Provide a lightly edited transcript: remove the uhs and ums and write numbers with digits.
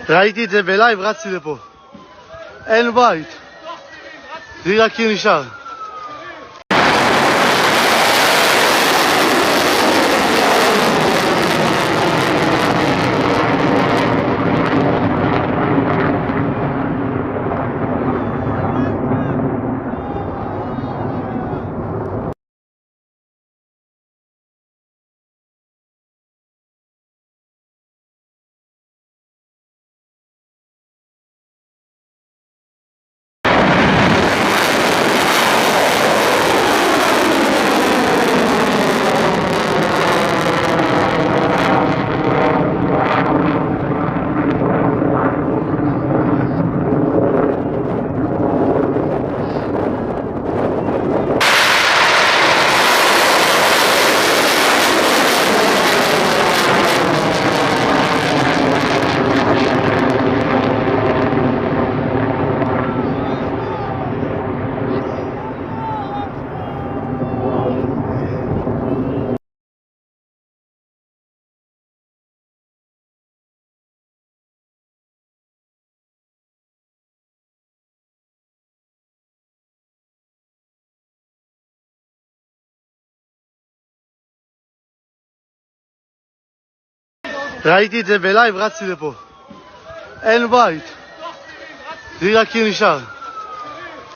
ראיתי את זה בלייב, רצתי לפה. אין בית. זה רק קיר נשאר. ראיתי את זה בלייב, רצתי לפה. אין בית. זה רק קיר נשאר.